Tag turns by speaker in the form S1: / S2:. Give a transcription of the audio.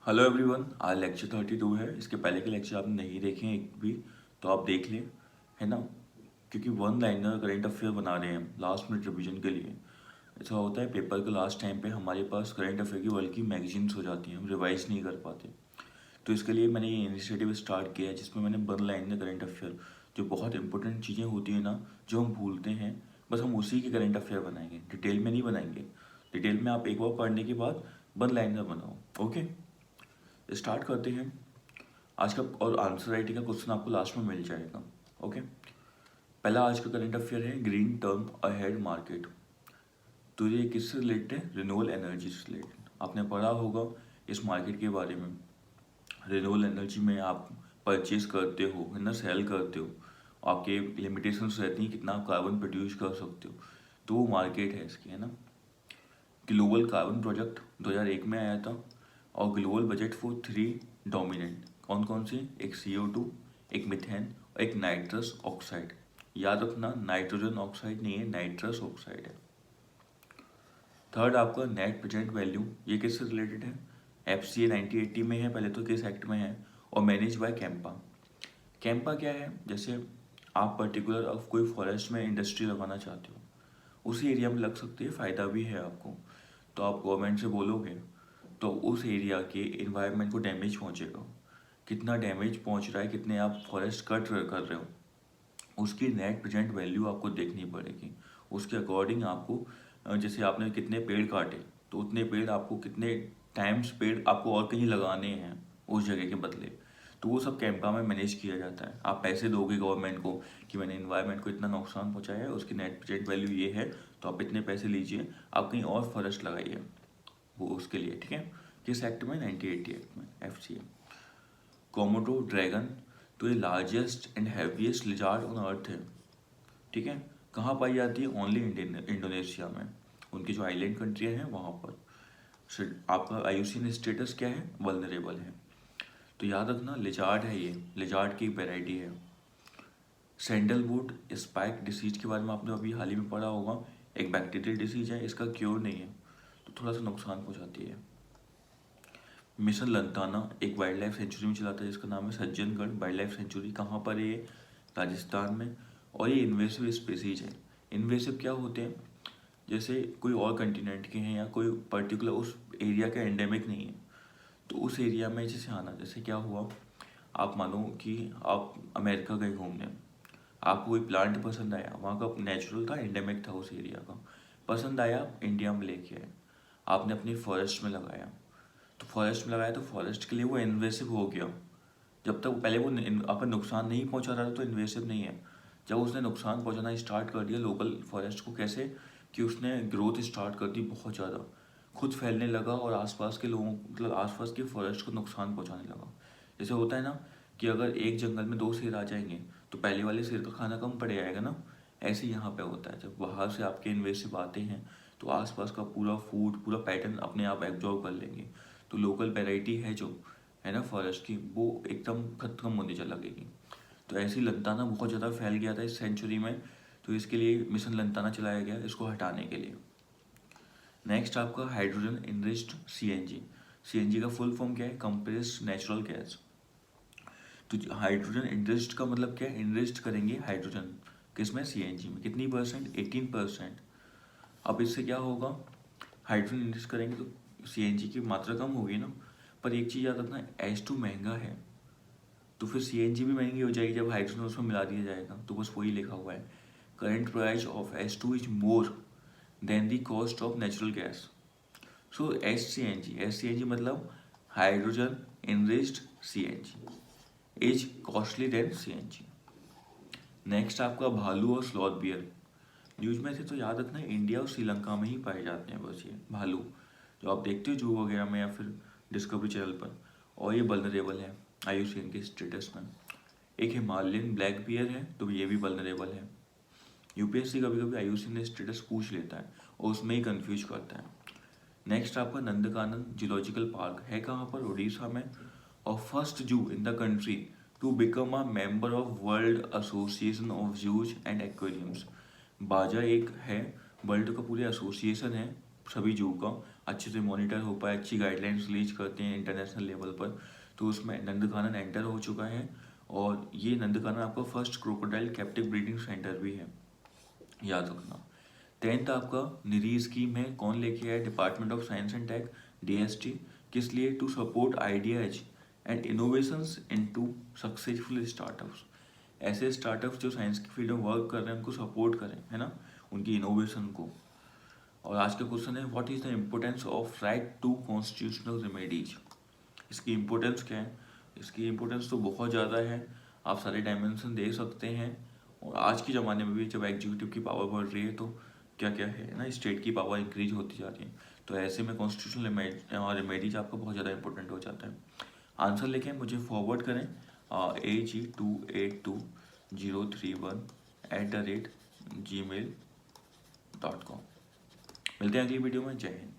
S1: Hello everyone, आज lecture 32 है। इसके पहले के लेक्चर आपने नहीं देखे हैं एक भी, तो आप देख लें, है ना। क्योंकि वन लाइनर करंट अफेयर बना रहे हैं लास्ट मिनट रिवीजन के लिए। ऐसा होता है पेपर के लास्ट टाइम पे हमारे पास करंट अफेयर की बल्कि मैगजीन्स हो जाती हैं, हम रिवाइज नहीं कर पाते। तो इसके लिए मैंने ये इनिशिएटिव स्टार्ट किया है जिसमें मैंने वन लाइनर करंट अफेयर, जो बहुत इंपॉर्टेंट चीज़ें होती हैं ना, जो हम भूलते हैं, बस हम उसी के करंट अफेयर बनाएंगे, डिटेल में नहीं बनाएंगे। डिटेल में आप एक बार पढ़ने के बाद वन लाइनर बनाओ। ओके, स्टार्ट करते हैं आज का। और आंसर राइटिंग का क्वेश्चन आपको लास्ट में मिल जाएगा। ओके, पहला आज का करंट अफेयर है ग्रीन टर्म अहेड मार्केट। तो ये किससे रिलेटेड है? रिन्यूएबल एनर्जी से रिलेटेड। आपने पढ़ा होगा इस मार्केट के बारे में। रिन्यूएबल एनर्जी में आप परचेज करते हो, है ना, सेल करते हो, आपके लिमिटेशंस रहती हैं कितना आप कार्बन प्रोड्यूस कर सकते हो। तो वो मार्केट है इसकी, है ना। ग्लोबल कार्बन प्रोजेक्ट 2001 में आया था। और ग्लोबल बजट फॉर 3 डोमिनेंट कौन कौन सी? एक CO2, एक मिथेन और एक नाइट्रस ऑक्साइड। याद रखना, नाइट्रोजन ऑक्साइड नहीं है, नाइट्रस ऑक्साइड है। थर्ड आपका नेट प्रेजेंट वैल्यू, ये किससे रिलेटेड है? FCA 1980 में है, पहले तो किस एक्ट में है, और मैनेज बाय कैंपा। कैंपा क्या है? जैसे आप पर्टिकुलर ऑफ कोई फॉरेस्ट में इंडस्ट्री लगाना चाहते हो, उसी एरिया में लग सकती है, फ़ायदा भी है आपको। तो आप गवर्नमेंट से बोलोगे तो उस एरिया के इन्वायरमेंट को डैमेज पहुंचेगा। कितना डैमेज पहुंच रहा है, कितने आप फॉरेस्ट कट कर रहे हो, उसकी नेट प्रेजेंट वैल्यू आपको देखनी पड़ेगी। उसके अकॉर्डिंग आपको जैसे आपने कितने पेड़ काटे, तो उतने पेड़ आपको कितने टाइम्स पेड़ आपको और कहीं लगाने हैं उस जगह के बदले। तो वो सब कैंपा में मैनेज किया जाता है। आप पैसे दोगे गवर्नमेंट को कि मैंने इन्वायरमेंट को इतना नुकसान पहुंचाया है, उसकी नेट प्रेजेंट वैल्यू ये है, तो आप इतने पैसे लीजिए, आप कहीं और फॉरेस्ट लगाइए, वो उसके लिए। ठीक है, किस एक्ट में? 1980 एक्ट में, FCA। कोमोडो ड्रैगन, तो ये largest and heaviest lizard on earth है। ठीक है, कहाँ पाई जाती है? ओनली इंडोनेशिया में, उनकी जो आइलैंड कंट्री हैं वहाँ पर। आपका IUCN स्टेटस क्या है? वल्नरेबल है। तो याद रखना, लिजार्ड है, ये लिजार्ड की एक वेराइटी है। सैंडलवुड स्पाइक डिसीज के बारे में आपने अभी हाल ही में पढ़ा होगा। एक बैक्टीरियल डिसीज है, इसका क्योर नहीं है, तो थोड़ा सा नुकसान पहुँचाती है। मिशन लंताना एक वाइल्ड लाइफ सेंचुरी में चलाता है जिसका नाम है सज्जनगढ़ वाइल्ड लाइफ सेंचुरी। कहाँ पर है ये? राजस्थान में। और ये इन्वेसिव स्पेसीज है। इन्वेसिव क्या होते हैं? जैसे कोई और कंटिनेंट के हैं या कोई पर्टिकुलर उस एरिया का एंडेमिक नहीं है, तो उस एरिया में जैसे आना, जैसे क्या हुआ, आप मानो कि आप अमेरिका गए घूमने, आपको कोई प्लांट पसंद आया, वहाँ का नेचुरल था, एंडेमिक था उस एरिया का, पसंद आया, आप इंडिया में लेके आए, आपने अपनी फॉरेस्ट में लगाया। तो फॉरेस्ट में लगाया तो फॉरेस्ट के लिए वो इन्वेसिव हो गया। जब तक पहले वो आपका नुकसान नहीं पहुंचा रहा था तो इन्वेसिव नहीं है। जब उसने नुकसान पहुंचाना स्टार्ट कर दिया लोकल फॉरेस्ट को, कैसे कि उसने ग्रोथ स्टार्ट कर दी बहुत ज़्यादा, खुद फैलने लगा और आसपास के लोगों, मतलब आसपास के फॉरेस्ट को नुकसान पहुंचाने लगा। जैसे होता है ना कि अगर एक जंगल में 2 शेर आ जाएंगे तो पहले वाले शेर का खाना कम पड़ जाएगा ना। ऐसे ही यहाँ पे होता है, जब बाहर से आपके इन्वेसिव आते हैं तो आसपास का पूरा फूड, पूरा पैटर्न अपने आप एब्जॉर्व कर लेंगे। तो लोकल वेराइटी है जो, है ना, फॉरेस्ट की, वो एकदम खत्म होने चला लगेगी। तो ऐसे ही लंताना बहुत ज़्यादा फैल गया था इस सेंचुरी में, तो इसके लिए मिशन लंताना चलाया गया इसको हटाने के लिए। नेक्स्ट आपका हाइड्रोजन इनरिच्ड CNG। CNG का फुल फॉर्म क्या है? Compressed natural gas. तो हाइड्रोजन इनरिच्ड का मतलब क्या है? इनरिच्ड करेंगे हाइड्रोजन किसमें? CNG में। कितनी परसेंट? 18%। अब इससे क्या होगा? हाइड्रोजन इनरिच करेंगे तो CNG की मात्रा कम होगी ना। पर एक चीज़ याद रखना, H2 महंगा है, तो फिर CNG भी महंगी हो जाएगी जब हाइड्रोजन उसमें मिला दिया जाएगा। तो बस वही लिखा हुआ है, current price of H2 is more than the cost of natural gas. So HCNG मतलब hydrogen enriched CNG is costly than CNG। Next आपका भालू और स्लॉथ बियर। न्यूज में थे तो याद रखना, इंडिया और श्रीलंका में ही पाए जाते हैं बस ये भालू, जो आप देखते हो जू वगैरह में या फिर डिस्कवरी चैनल पर। और ये वल्नरेबल है IUCN के स्टेटस में। एक हिमालयन ब्लैक बियर है, तो ये भी वल्नरेबल है। UPSC कभी कभी IUCN स्टेटस पूछ लेता है और उसमें ही कंफ्यूज करता है। नेक्स्ट आपका नंदकानन जूलॉजिकल पार्क है, कहाँ पर? उड़ीसा में। और first zoo in the country to become a member of world association of zoos and aquariums. बाजा एक है, वर्ल्ड का पूरे एसोसिएशन है सभी जू का, अच्छे से मॉनिटर हो पाए, अच्छी गाइडलाइंस रिलीज करते हैं इंटरनेशनल लेवल पर। तो उसमें नंदकानन एंटर हो चुका है, और ये नंदकानन आपका first crocodile captive breeding centre भी है, याद रखना। 10th आपका निरी स्कीम है, कौन लेके आया? Department of science and tech, DST। किस लिए? To support ideas and innovations into successful startups. ऐसे स्टार्टअप्स जो साइंस की फील्ड में वर्क कर रहे हैं उनको सपोर्ट करें, है ना, उनकी इनोवेशन को। और आज का क्वेश्चन है, what is the importance of right to constitutional remedies. इसकी इम्पोर्टेंस क्या है? इसकी इम्पोर्टेंस तो बहुत ज़्यादा है, आप सारे डायमेंशन दे सकते हैं। और आज के ज़माने में भी जब एग्जीक्यूटिव की पावर बढ़ रही है तो क्या क्या है ना, स्टेट की पावर इंक्रीज होती जा रही है, तो ऐसे में कॉन्स्टिट्यूशनल रेमेडीज आपका बहुत ज़्यादा इंपॉर्टेंट हो जाता है। आंसर लेके मुझे फॉरवर्ड करें AG282031@gmail.com। मिलते हैं अगली वीडियो में। जय हिंद।